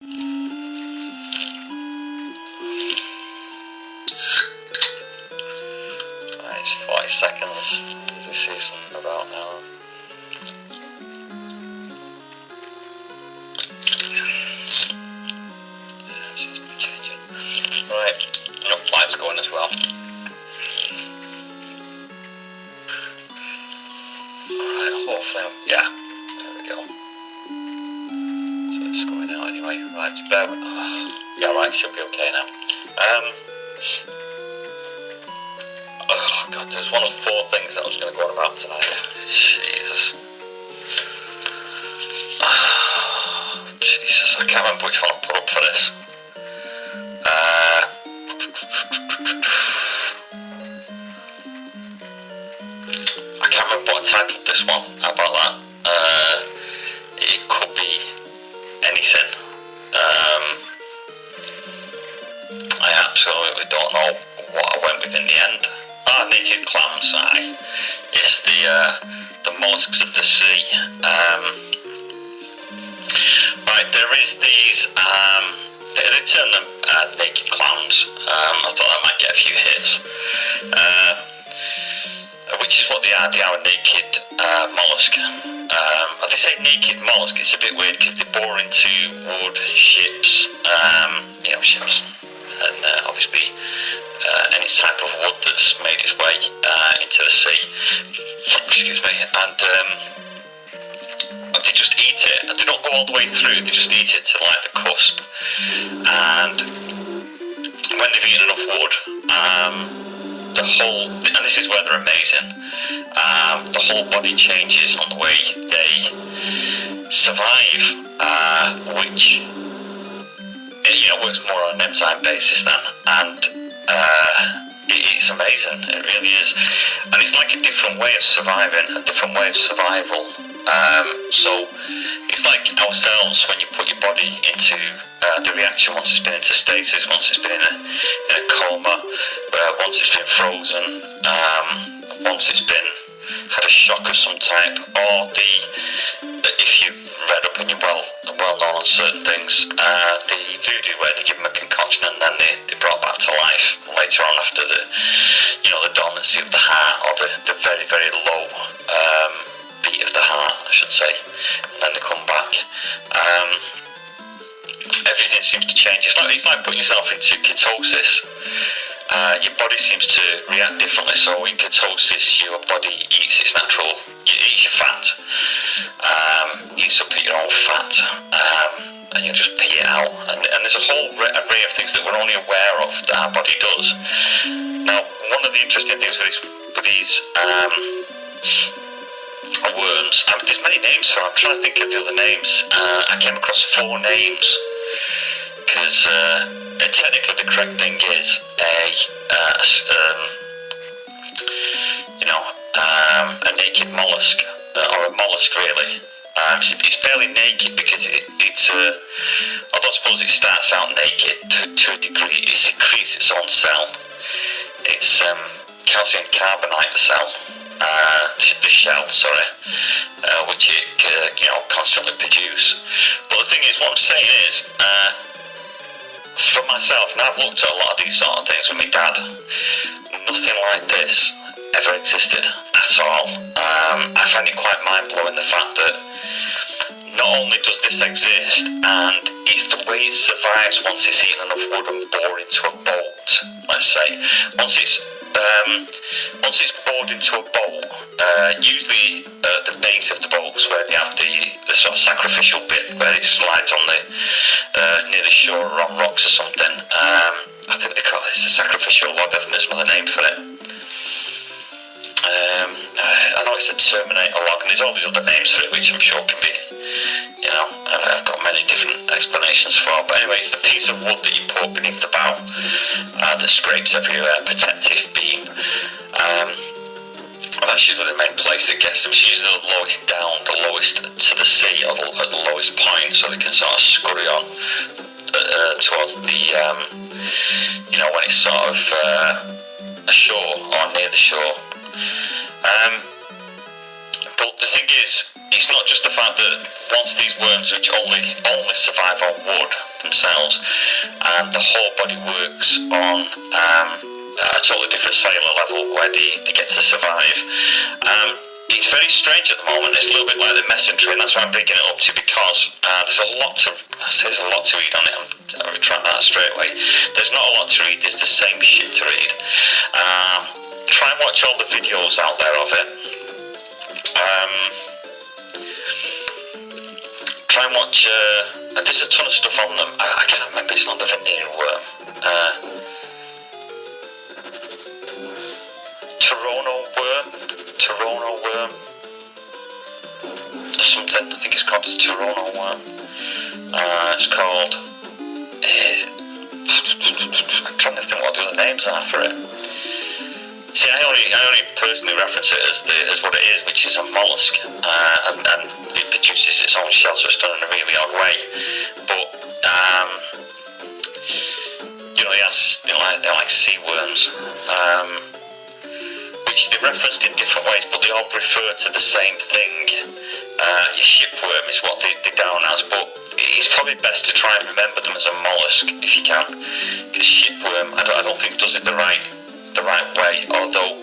Right, it's 40 seconds. Does he see something about now? She's changing. Right, enough lights going as well. Alright, hopefully, yeah, there we go. So it's going out anyway. Right, just bear with, yeah, right, should be okay now. Oh god, there's one of 4 things that I was going to go on about tonight. Jesus. Jesus, I can't remember which one I put up for this. I can't remember what I titled this one. How about that? It could be anything. I absolutely don't know what I went with in the end. Naked clams, aye. It's the mollusks of the sea. Right, there is these, they term them naked clams. I thought that might get a few hits. Which is what they are a naked mollusk. They say naked mollusk, it's a bit weird because they bore into wood, ships, ships, and obviously any type of wood that's made its way into the sea. Excuse me, and they just eat it. They don't go all the way through, they just eat it to like the cusp. And when they've eaten enough wood, the whole, and this is where they're amazing, the whole body changes on the way they survive, which works more on an enzyme basis then, and it's amazing, it really is. And it's like a different way of surviving, a different way of survival. So it's like ourselves when you put your body into the reaction once it's been into stasis, once it's been in a coma, once it's been frozen, once it's been had a shock of some type, or if you've read up and you're well known on certain things, the voodoo where they give them a concoction and then they brought back to life later on after the dormancy of the heart, or the very, very low beat of the heart, I should say, and then they come back. Everything seems to change. It's like putting yourself into ketosis. Your body seems to react differently. So in ketosis, your body eats its natural, eats your fat, eats up your own fat, and you just pee it out. And there's a whole array of things that we're only aware of that our body does. Now, one of the interesting things with these worms, there's many names for them. I'm trying to think of the other names. I came across 4 names because technically the correct thing is a naked mollusk, or a mollusk really. It's barely naked because it's although I suppose it starts out naked to a degree, it secretes its own cell. It's calcium carbonate cell, the shell, which it constantly produce. But the thing is, what I'm saying is, for myself, and I've looked at a lot of these sort of things with my dad, nothing like this ever existed at all. I find it quite mind-blowing, the fact that not only does this exist, and it's the way it survives once it's eaten enough wood and bored into a boat, let's say. Once it's bored into a boat, usually at the base of the boats where they have the sort of sacrificial bit where it slides on near the shore or on rocks or something. I think they call it a sacrificial log. I think there's another name for it. I know it's a terminator log, and there's always other names for it, which I'm sure can be, I've got many different explanations for. But anyway, it's the piece of wood that you put beneath the bow that scrapes every protective beam. That's usually the main place that gets them. It's usually the lowest down, the lowest to the sea, or at the lowest point, so they can sort of scurry on towards the, when it's sort of ashore or near the shore. But the thing is, it's not just the fact that once these worms, which only survive on wood, themselves, and the whole body works on a totally different cellular level where they get to survive. It's very strange at the moment. It's a little bit like the messenger, and that's why I'm bringing it up to, because there's a lot to read on it. I'll retract that straight away. There's not a lot to read. There's the same shit to read. Try and watch all the videos out there of it. Try and watch. There's a ton of stuff on them. I can't remember. It's not the Venerian worm. Toronto worm, or something. I think it's called the Toronto worm. It's called. I'm trying to think what the other names are for it. See, I only personally reference it as what it is, which is a mollusk, and it produces its own shell, so it's done in a really odd way. But they're like sea worms. Which they referenced in different ways, but they all refer to the same thing. Your shipworm is what they're down as, but it's probably best to try and remember them as a mollusk if you can, because shipworm, I don't think does it the right way. Although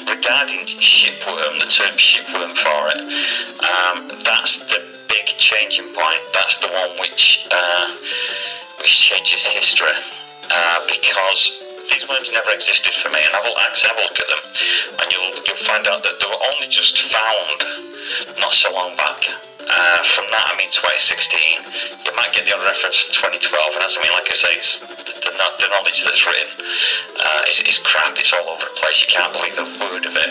regarding shipworm, the term shipworm for it, that's the big changing point. That's the one which changes history, because these worms never existed for me, and have a look at them, and you'll find out that they were only just found not so long back. From that, I mean 2016. You might get the odd reference to 2012, and as I mean, like I say, it's the knowledge that's written is crap. It's all over the place. You can't believe a word of it.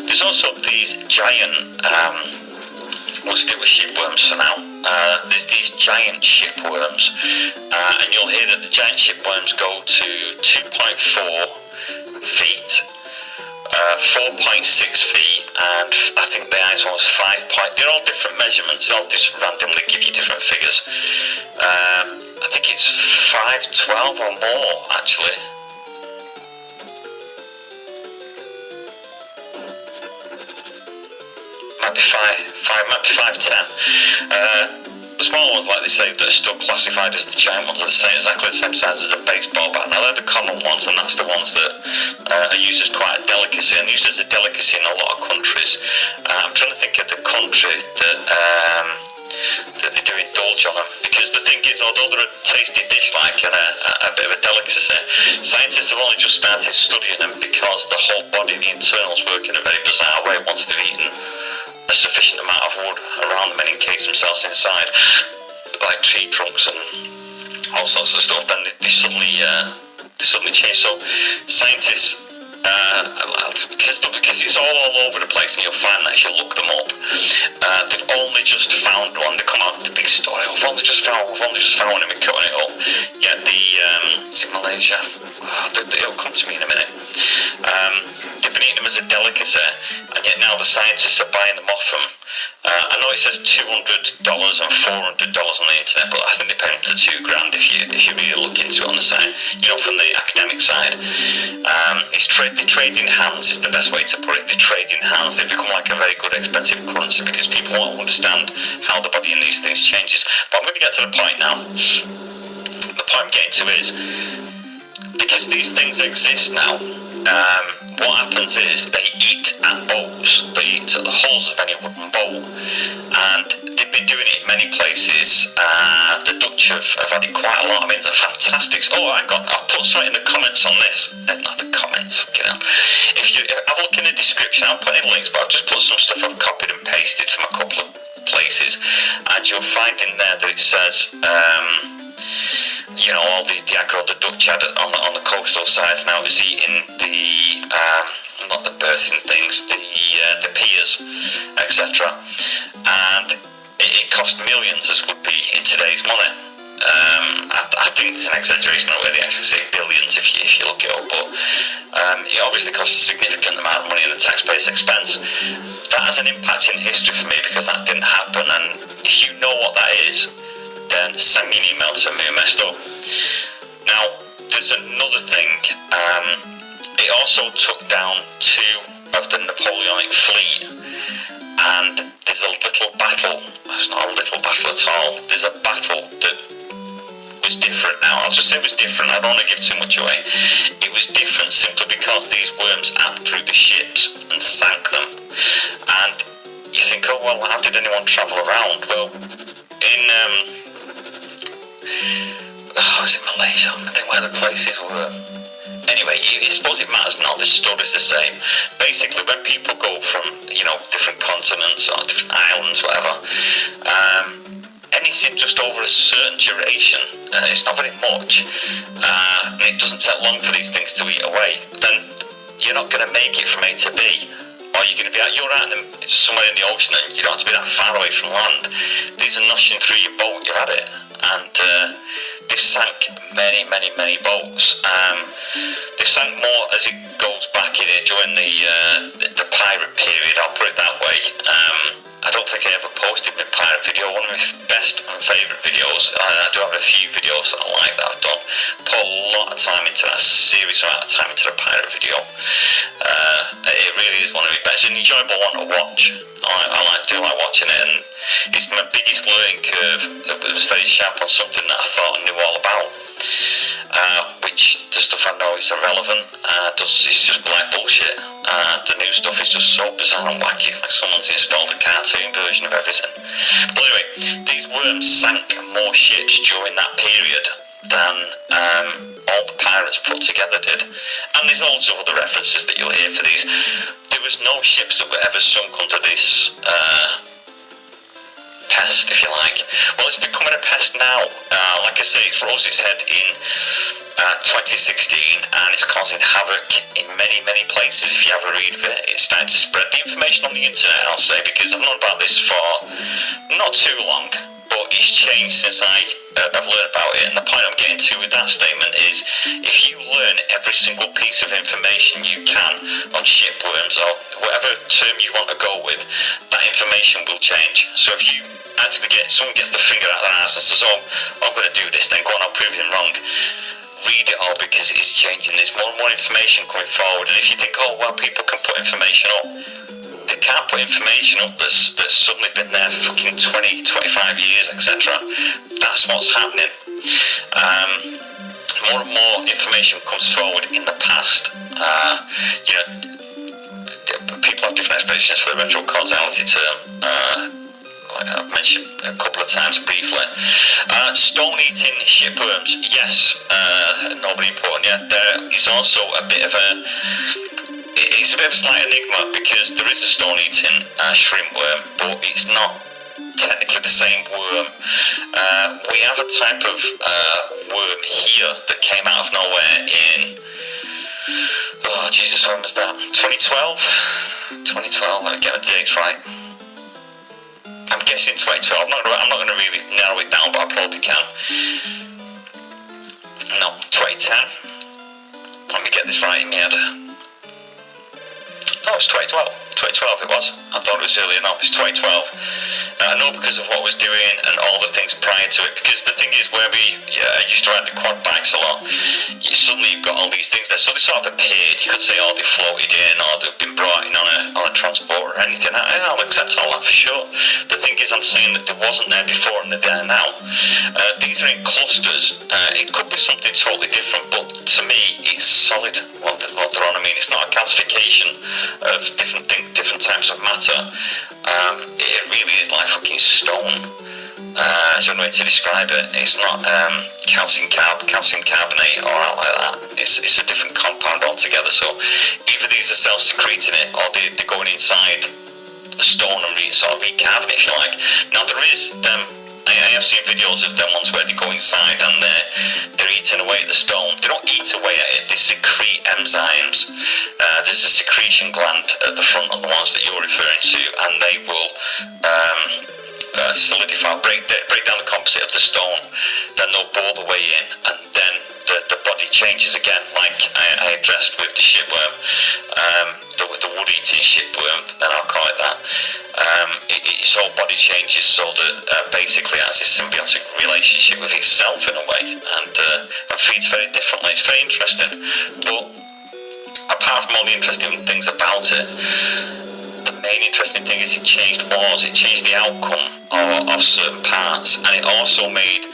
There's also these giant. We'll stick with shipworms for now. There's these giant shipworms, and you'll hear that the giant shipworms go to 2.4 feet, 4.6 feet, and I think the highest one was 5 point. They're all different measurements. They all just randomly give you different figures. I think it's 5'12" or more, actually. Might be 5'10". The smaller ones, like they say, that are still classified as the giant ones, are exactly the same size as a baseball bat. Now they're the common ones, and that's the ones that are used as quite a delicacy, and used as a delicacy in a lot of countries. I'm trying to think of the country that they do indulge on them, because the thing is, although they're a tasty dish like and a bit of a delicacy, scientists have only just started studying them because the whole body, the internals, work in a very bizarre way once they've eaten a sufficient amount of wood around them and encase themselves inside, like tree trunks and all sorts of stuff. Then they suddenly change. So scientists, because it's all over the place, and you'll find that if you look them up, they've only just found one. They come out with the big story. We've only just found one, and we're cutting it up. Yet it's in Malaysia. It'll come to me in a minute. They've been eating them as a delicacy, and yet now the scientists are buying them off them. I know it says $200 and $400 on the internet, but I think they pay them to $2,000 if you really look into it on the site. From the academic side, they trade in hands is the best way to put it. They trade in hands. They become like a very good expensive currency because people won't understand how the body in these things changes. But I'm going to get to the point now. The point I'm getting to is, because these things exist now, what happens is they eat at boats. They eat at the hulls of any wooden boat, and they've been doing it in many places. The Dutch have had it quite a lot. I mean, it's a fantastic. Oh, hang on, I've put something in the comments on this. Not the comments. If you have a look in the description, I'll put in links, but I've just put some stuff I've copied and pasted from a couple of places, and you'll find in there that it says. All the aggro the Dutch had on the coastal side now is eating the not the birthing things, the piers, etc. And it cost millions, as would be in today's money. I think it's an exaggeration. I don't really actually say billions if you look it up, but it obviously costs a significant amount of money in the taxpayer's expense. That has an impact in history for me because that didn't happen, and if you know what that is, then send me an email to me messed up. Now, there's another thing. It also took down 2 of the Napoleonic fleet, and there's a little battle. It's not a little battle at all. There's a battle that was different. Now, I'll just say it was different. I don't want to give too much away. It was different simply because these worms ate through the ships and sank them. And you think, oh, well, how did anyone travel around? Well, in, was it Malaysia? I think where the places were. Anyway, I suppose it matters not. The story's the same. Basically, when people go from, different continents or different islands, whatever, anything just over a certain duration, it's not very much, and it doesn't take long for these things to eat away, then you're not going to make it from A to B. Or you're going to be you're out somewhere in the ocean and you don't have to be that far away from land. These are noshing through your boat, you're at it. And they've sank many, many, many boats. They've sank more as it goes back in it during the pirate period, I'll put it that way. I don't think I ever posted my pirate video, one of my best and favourite videos. I do have a few videos that I like that I've done. Put a lot of time into that, serious amount of time into the pirate video. It really is one of my best. It's an enjoyable one to watch. I do like watching it, and it's my biggest learning curve. It was very sharp on something that I thought I knew all about. Which the stuff I know is irrelevant, it's just black bullshit. The new stuff is just so bizarre and wacky. It's like someone's installed a cartoon version of everything. But anyway, these worms sank more ships during that period than all the pirates put together did. And there's loads of other references that you'll hear for these. There was no ships that were ever sunk under this pest, if you like. Well, it's becoming a pest now. Like I say, it rose its head in 2016, and it's causing havoc in many, many places. If you have a read of it, it's starting to spread. The information on the internet, I'll say, because I've known about this for not too long, but it's changed since I've learned about it. And the point I'm getting to with that statement is, if you learn every single piece of information you can on shipworms, or whatever term you want to go with, that information will change. So if you actually someone gets the finger out of their ass and says, oh, I'm going to do this, then go on, I'll prove him wrong. Read it all, because it's changing. There's more and more information coming forward. And if you think, oh, well, people can put information up, they can't put information up that's suddenly been there for fucking 20, 25 years, etc. That's what's happening. More and more information comes forward in the past. People have different explanations for the retrocausality term. Like I've mentioned a couple of times briefly. Stone-eating shipworms, yes, nobody important yet. There is also a bit of a slight enigma, because there is a stone-eating shrimp worm, but it's not technically the same worm. We have a type of worm here that came out of nowhere in, oh Jesus, when was that? 2012, let me get the dates right. I'm guessing 2012. I'm not going to really narrow it down, but I probably can. No, 2010. Let me get this right in my head. No, it's 2012. 2012 it was. I thought it was earlier. No, it's 2012. I know because of what I was doing and all the things prior to it. Because the thing is, where I used to ride the quad bikes a lot, you've got all these things there. So they sort of appeared. You could say, oh, they floated in, or they've been brought in on a transport or anything. I'll accept all that for sure. The thing is, I'm saying that there wasn't there before and they're there now. These are in clusters. It could be something totally different, but to me, it's solid what they're on. I mean, it's not a calcification of different types of matter. It really is like fucking stone. There's no way to describe it. It's not calcium carbonate or anything like that. It's a different compound altogether. So either these are self-secreting it, or they're going inside a stone and sort of recarving it, if you like. Now there is I have seen videos of them ones where they go inside and they're eating away at the stone. They don't eat away at it, they secrete enzymes. There's a secretion gland at the front of the ones that you're referring to, and they will solidify, break down the composite of the stone. Then they'll bore the way in, and then the body changes again, like I addressed with the shipworm, the wood-eating shipworm, then I'll call it that. Its whole body changes so that basically it has this symbiotic relationship with itself in a way, and feeds very differently. It's very interesting, but apart from all the interesting things about it, the main interesting thing is it changed the outcome of certain parts, and it also made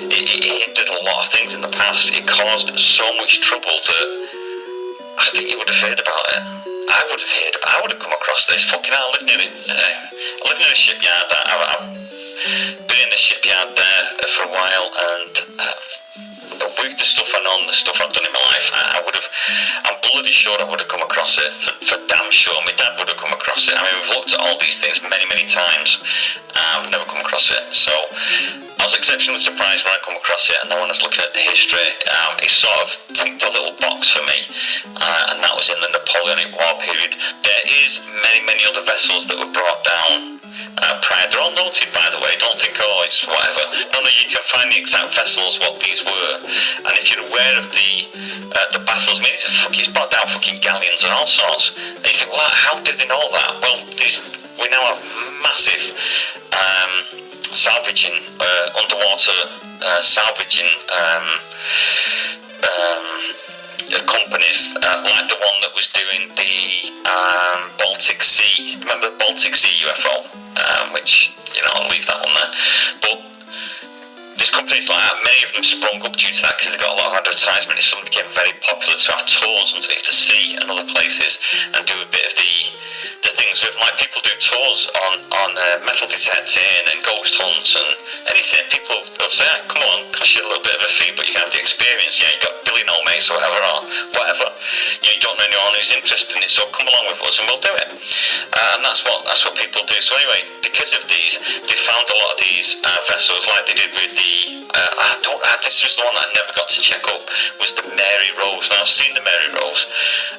it hindered a lot of things in the past. It caused so much trouble that I think you would have heard about it. I would have come across this. Fucking hell, I live near a shipyard. I've been in the shipyard there for a while, and with the stuff I know and the stuff I've done in my life, I'm bloody sure I would have come across it. For damn sure, my dad would have come across it. I mean, we've looked at all these things many, many times. I've never come across it. So I was exceptionally surprised when I come across it, and then when I was looking at the history, it sort of ticked a little box for me, and that was in the Napoleonic War period. There is many, many other vessels that were brought down prior. They're all noted, by the way. Don't think, oh, it's whatever. No, you can find the exact vessels, what these were, and if you're aware of the battles, I mean, it's brought down fucking galleons and all sorts, and you think, well, how did they know that? Well, we now have massive salvaging, underwater salvaging companies, like the one that was doing the Baltic Sea. Remember the Baltic Sea UFO? Which, I'll leave that one there. But there's companies like that, many of them sprung up due to that because they got a lot of advertisement. It suddenly became very popular to have tours underneath the sea and other places and do a bit of the things with, like, people do tours on metal detecting and ghost hunts and anything. People will say, come on, cost you a little bit of a fee, but you can have the experience. You got billion old mates or whatever. You don't know anyone who's interested in it, so come along with us and we'll do it. And that's what people do. So anyway, because of these, they found a lot of these vessels, like they did with the this was the one that I never got to check up, was the Mary Rose. Now I've seen the Mary Rose.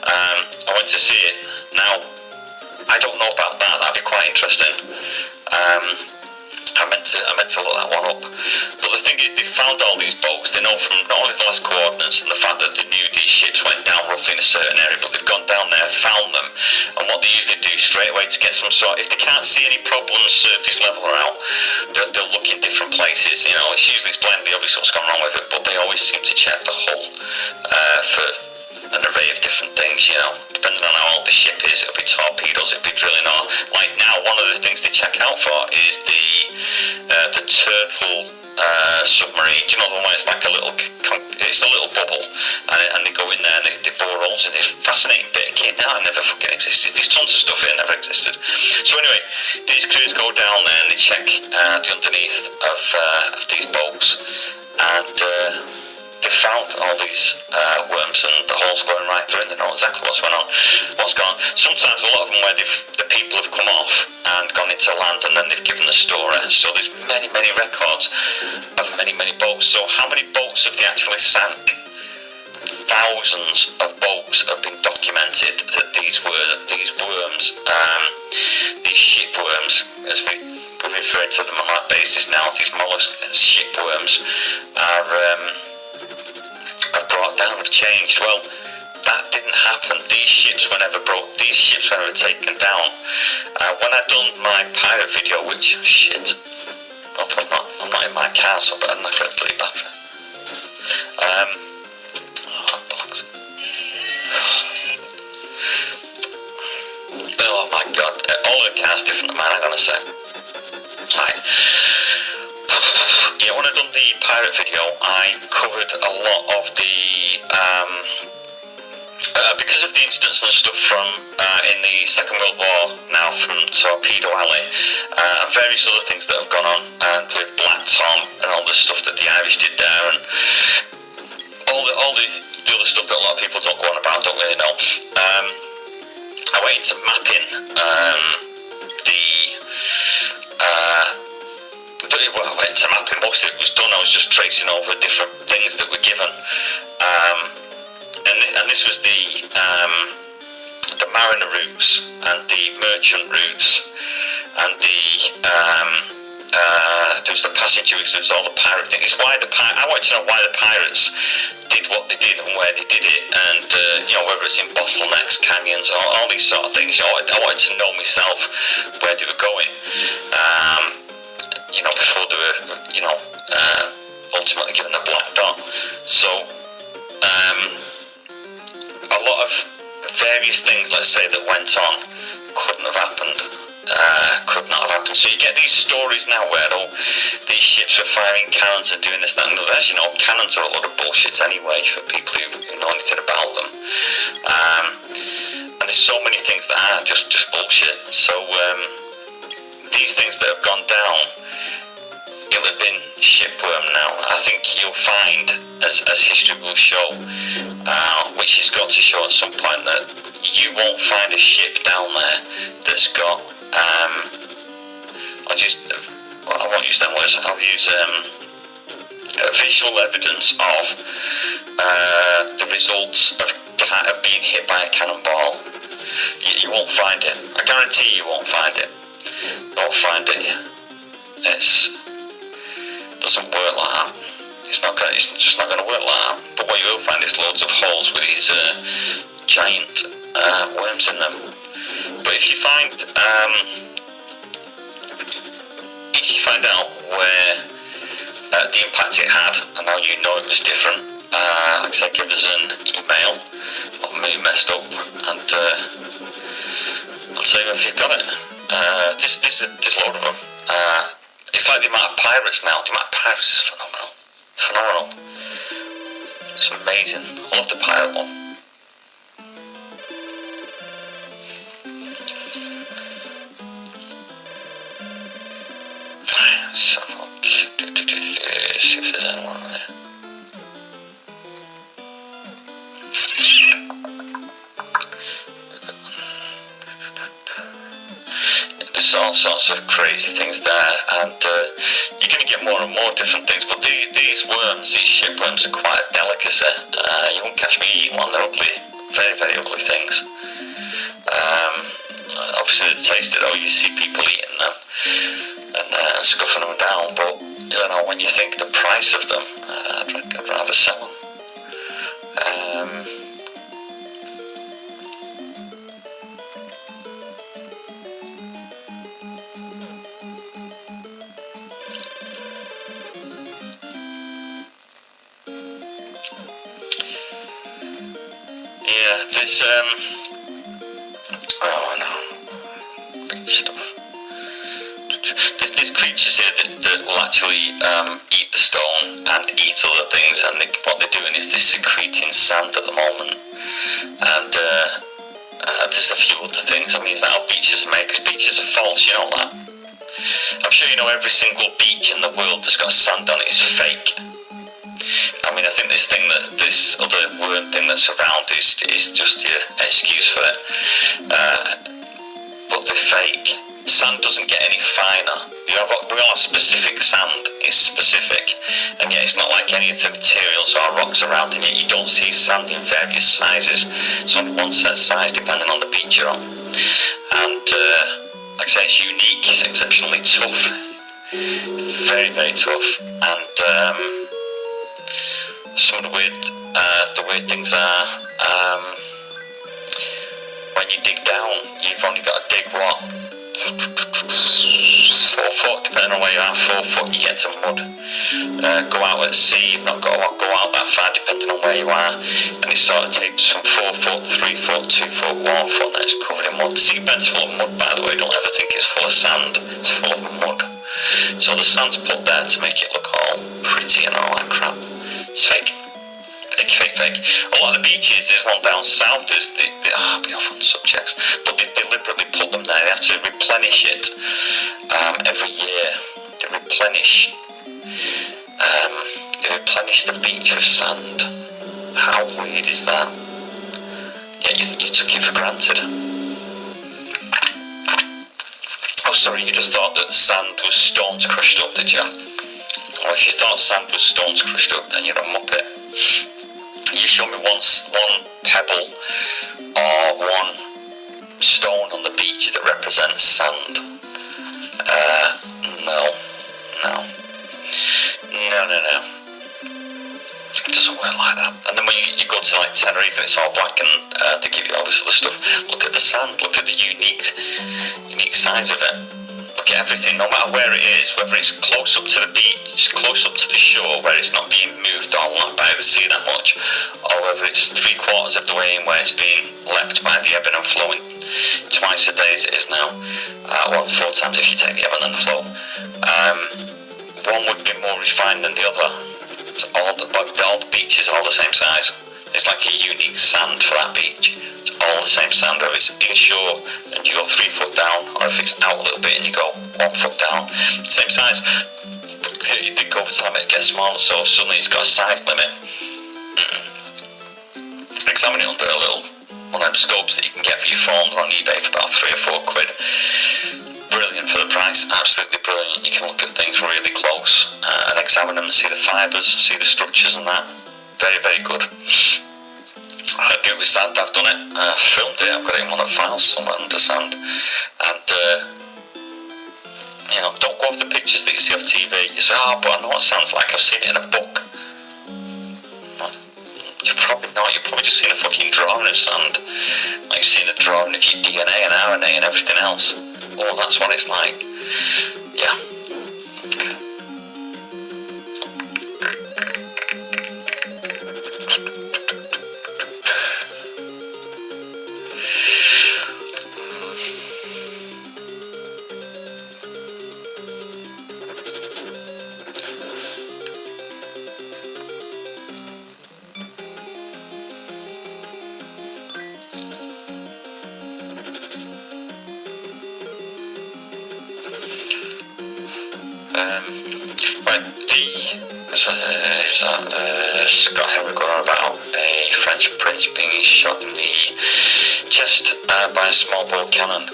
I went to see it. Now I don't know about that. That'd be quite interesting. I meant to look that one up. But the thing is, they found all these boats. They know from not only the last coordinates and the fact that they knew these ships went down roughly in a certain area, but they've gone down there, found them, and what they usually do straight away to get some sort, if they can't see any problems surface level or out, they'll look in different places. It's usually explained the obvious what's gone wrong with it, but they always seem to check the hull for an array of different things, depending on how old the ship is. It'll be torpedoes, it'll be drilling, or like now, one of the things they check out for is the turtle submarine. Do you know the one where it's like it's a little bubble, and they go in there and they bore holes in it. It's a fascinating bit of kit. Now, it never fucking existed. There's tons of stuff here that never existed. So anyway, these crews go down there and they check the underneath of these boats, and they found all these worms and the holes going right through, and they know exactly what's going on, what's gone. Sometimes a lot of them where the people have come off and gone into land, and then they've given the story. So there's many, many records of many, many boats. So how many boats have they actually sank? Thousands of boats have been documented that these worms, these shipworms, as we refer to them on that basis now, these mollusk shipworms have brought down, have changed. Well, that didn't happen. These ships were never broke. These ships were never taken down. When I'd done my pirate video, which, shit, I'm not in my car, so I'm not going to play battery. Oh my god, all the cars different than mine, I'm going to say. Right. Yeah, when I done the pirate video, I covered a lot of the because of the incidents and stuff from in the Second World War, now from Torpedo Alley, and various other things that have gone on, and with Black Tom and all the stuff that the Irish did there, and all the other stuff that a lot of people don't go on about, don't really know. I went into mapping I went to mapping. Most of it was done. I was just tracing over different things that were given, and this was the mariner routes and the merchant routes and there was the passenger routes. There was all the pirate things. It's why I wanted to know why the pirates did what they did and where they did it, and whether it's in bottlenecks, canyons, or all these sort of things. I wanted to know myself where they were going. Before they were, ultimately given the black dot. So, a lot of various things, let's say, that went on, could couldn't have happened. Could not have happened. So you get these stories now where these ships were firing cannons and doing this, that, and the other. As you know, cannons are a lot of bullshit anyway for people who know anything about them. And there's so many things that are just bullshit. So these things that have gone down, it'll have been shipworm now. I think you'll find, as history will show, which it's got to show at some point, that you won't find a ship down there that's got I won't use them words, I'll use visual evidence of the results of being hit by a cannonball. You won't find it. I guarantee you won't find it. You won't find it. It doesn't work like that. It's just not going to work like that. But what you will find is loads of holes with these giant worms in them. But if you find out where the impact it had, and now you know it was different, like I said, give us an email of me messed up, and I'll tell you if you've got it. There's a load of them. It's like the amount of pirates now. The amount of pirates is phenomenal. It's amazing. I love the pirate one. So, see if there's anyone on there. There's all sorts of crazy things there, and you're going to get more and more different things, but these worms, these shipworms, are quite a delicacy. You won't catch me eating one. They're ugly, very, very ugly things. Obviously the taste of it, you see people eating them and scuffing them down, but you know, when you think the price of them, I'd rather sell them. Yeah, there's oh no, big stuff. There's creatures here that will actually eat the stone and eat other things, and what they're doing is they're secreting sand at the moment. And there's a few other things. I mean, is that how beaches are made? Because beaches are false, you know that. I'm sure you know every single beach in the world that's got sand on it is fake. I mean, I think this other worm thing that's around is just your excuse for it. But they're fake. Sand doesn't get any finer. We all have specific sand. It's specific, and yet it's not like any of the materials or rocks around, and yet you don't see sand in various sizes. It's only one set size depending on the beach you're on. And like I say, it's unique. It's exceptionally tough. Very, very tough. And some of the weird things are when you dig down, you've only got to dig what? 4 foot, depending on where you are, 4 foot, you get to mud. Go out at sea, you've not got to go out that far, depending on where you are, and it sort of takes from 4 foot, 3 foot, 2 foot, 1 foot, and then it's covered in mud. The seabed's full of mud, by the way. Don't ever think it's full of sand. It's full of mud. So the sand's put there to make it look all pretty and all that crap. It's fake. Fake. A lot of the beaches, there's one down south, I'll be off on subjects, but they deliberately put them there. They have to replenish it every year. They replenish the beach with sand. How weird is that? Yeah, you took it for granted. Oh, sorry, you just thought that sand was stones crushed up, did you? Well, if you thought sand was stones crushed up, then you're a muppet. You show me one pebble or one stone on the beach that represents sand. No. It doesn't work like that. And then when you go to like Tenerife and it's all black and they give you all this other stuff, look at the sand, look at the unique size of it. Look at everything, no matter where it is, whether it's close up to the beach, close up to the shore where it's not being moved or lapped by the sea that much, or whether it's 3/4 of the way in where it's being leapt by the ebbing and flowing twice a day as it is now. Well, 4 times if you take the ebb and then the flow. One would be more refined than the other. All the beaches are all the same size. It's like a unique sand for that beach. It's all the same sand, whether it's inshore and you go 3 foot down, or if it's out a little bit and you go 1 foot down, same size. You think over time it gets smaller, so suddenly it's got a size limit. Examine it under a little one of them scopes that you can get for your phone. They're on eBay for about 3 or 4 quid. Brilliant for the price, absolutely brilliant. You can look at things really close and examine them and see the fibres, see the structures and that. Very, very good. I do it with sand, I've done it. I filmed it, I've got it in one of the files somewhere under sand. And, you know, don't go off the pictures that you see off TV. You say, oh, but I know what it sounds like, I've seen it in a book. You've probably not, you've probably just seen a fucking drawing of sand. Like you've seen a drawing of your DNA and RNA and everything else. Oh, that's what it's like. Yeah. Scott Henry going on about a French prince being shot in the chest by a small bore cannon.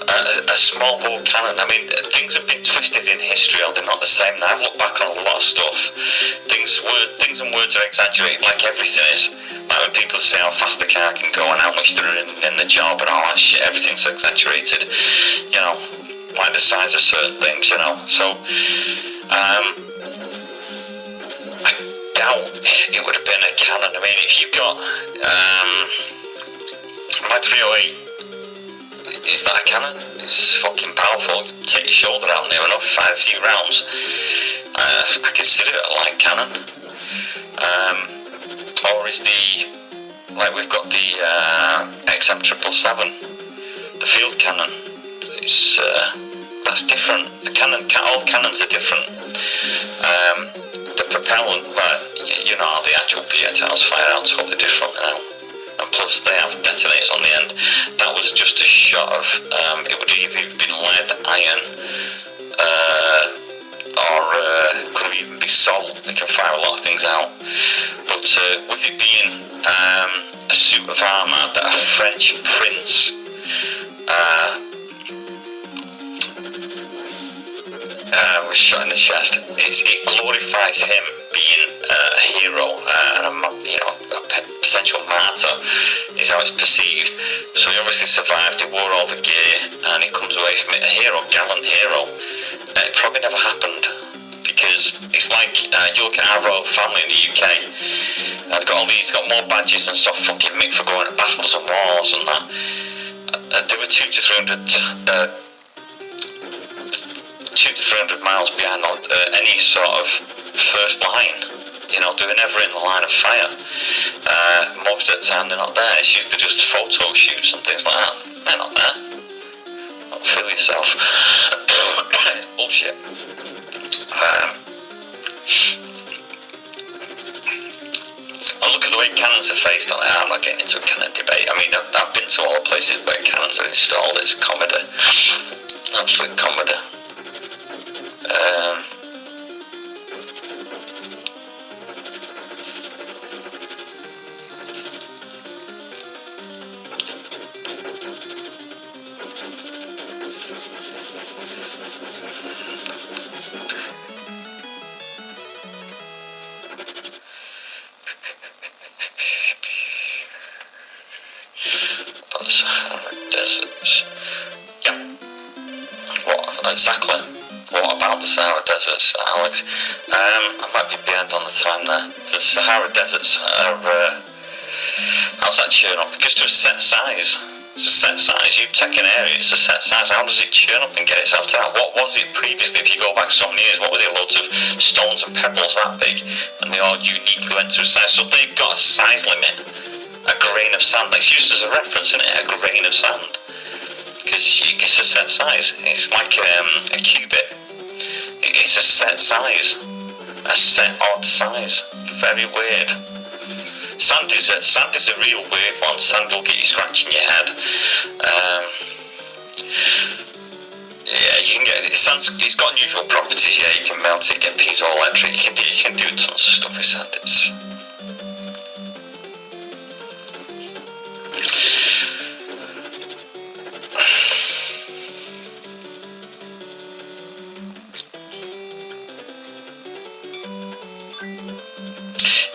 A small bore cannon. I mean, things have been twisted in history, or they're not the same now. I've looked back on a lot of stuff. Things and words are exaggerated, like everything is. Like when people say how fast the car can go and how much they're in the job and all that shit, everything's exaggerated. You know, like the size of certain things, you know. So, it would have been a cannon. I mean, if you've got my 308, is that a cannon? It's fucking powerful. Take your shoulder out near enough, fire a few rounds. I consider it a light cannon. Or is like we've got the XM777, the field cannon. It's that's different. All cannons are different. The propellant, you know, the actual projectiles fire out totally different now. And plus they have detonators on the end. That was just a shot of, it would have either been lead, iron, or could have even be salt. They can fire a lot of things out. But with it being a suit of armour that a French prince was shot in the chest, it glorifies him being a hero and a potential martyr, is how it's perceived. So he obviously survived, he wore all the gear, and he comes away from it a hero, gallant hero. It probably never happened, because it's like you look at our royal family in the UK. They've got all these, got more badges than soft fucking Mick for going to battles and wars and that. They were 200 to 300 miles behind any sort of first line. You know, they're never in the line of fire. Most of the time they're not there. It's usually just photo shoots and things like that. They're not there. Don't feel yourself. Bullshit. Look at the way cannons are faced on it. I'm not getting into a cannon debate. I mean, I've been to all the places where cannons are installed. It's comedy. Absolute comedy. The Sahara deserts. Yeah. What exactly? What about the Sahara deserts, Alex? I might be behind on the time there. The Sahara deserts are how's that churn up? Because to a set size. It's a set size. You take an area, it's a set size. How does it churn up and get itself to that? What was it previously? If you go back so many years, what were they? Loads of stones and pebbles that big, and they all uniquely went through size. So they've got a size limit. A grain of sand. That's used as a reference, isn't it? A grain of sand. because it's a set size. It's like a cubit. It's a set size, a set odd size. Very weird. Sand is a real weird one. Sand will get you scratching your head. Yeah, you can get sand. It's got unusual properties. Yeah, you can melt it, get piezoelectric. You can do tons of stuff with sand. It's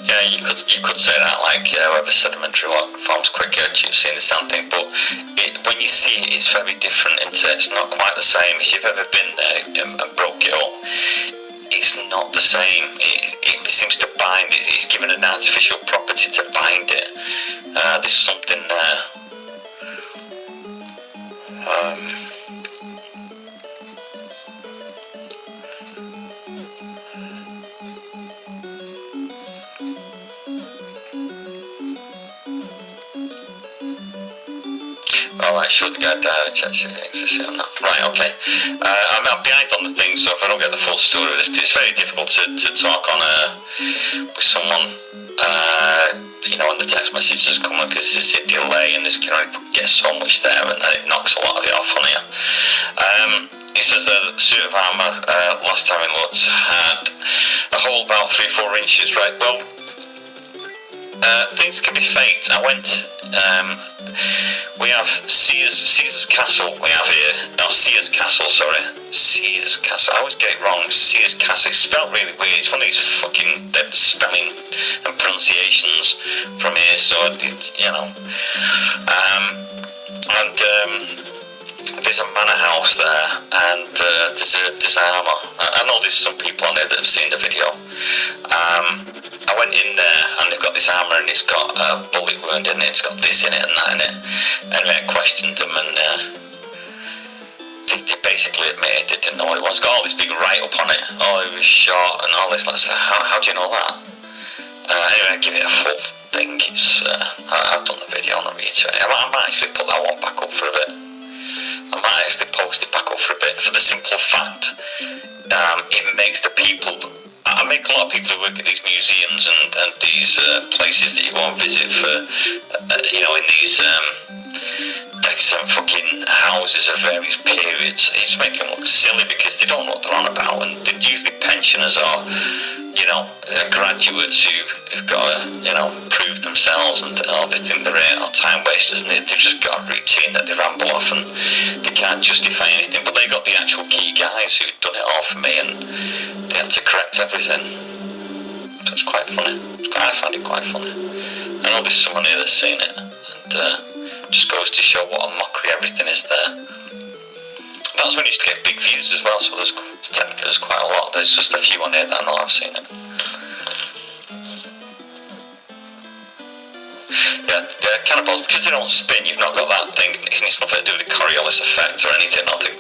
yeah, you could say that, like, whether sedimentary rock forms quicker, you've seen the sand thing, but when you see it, it's very different, it's not quite the same. If you've ever been there and broke it up, it's not the same. It seems to bind, it's given an artificial property to bind it. There's something there. Alright, show the guy down and check it or not. Right, okay. I'm behind on the thing, so if I don't get the full story of this, it's very difficult to talk on with someone, when the text messages come up, because there's a delay and this can only get so much there, and then it knocks a lot of it off on you. He says that the suit of armour, last time we looked, had a hole about 3-4 inches, right? Well, things can be faked. I went, we have Caesar's Castle, we have here, no, Sears Castle, sorry, Caesar's Castle, I always get it wrong, Sears Castle, it's spelled really weird, it's one of these fucking spelling and pronunciations from here, so, there's a manor house there, and there's armour. I know there's some people on there that have seen the video. I went in there and they've got this armour and it's got a bullet wound in it, it's got this in it and that in it. Anyway, I questioned them and they basically admitted they didn't know what it was. It's got all this big write-up on it. Oh, it was shot and all this. Like, so how do you know that? Anyway, I give it a full thing. I've done the video on a reiterate. I might actually put that one back up for a bit. I might actually post it back up for a bit, for the simple fact it makes the people. I make a lot of people who work at these museums and these places that you go and visit for, in these decent fucking houses of various periods. It's making them look silly because they don't know what they're on about, and they're usually pensioners or, graduates who've got to, prove themselves and they think they're time wasters, and they've just got a routine that they ramble off and they can't justify anything. But they got the actual key guys who've done it all for me, and they had to correct everything. So it's quite funny. I find it quite funny. I know there's someone here that's seen it, and just goes to show what a mockery everything is there. That's when you used to get big views as well, so technically there's quite a lot. There's just a few on here that I know I've seen it. Yeah, cannonballs, because they don't spin, you've not got that thing, it's nothing to do with the Coriolis effect or anything. I think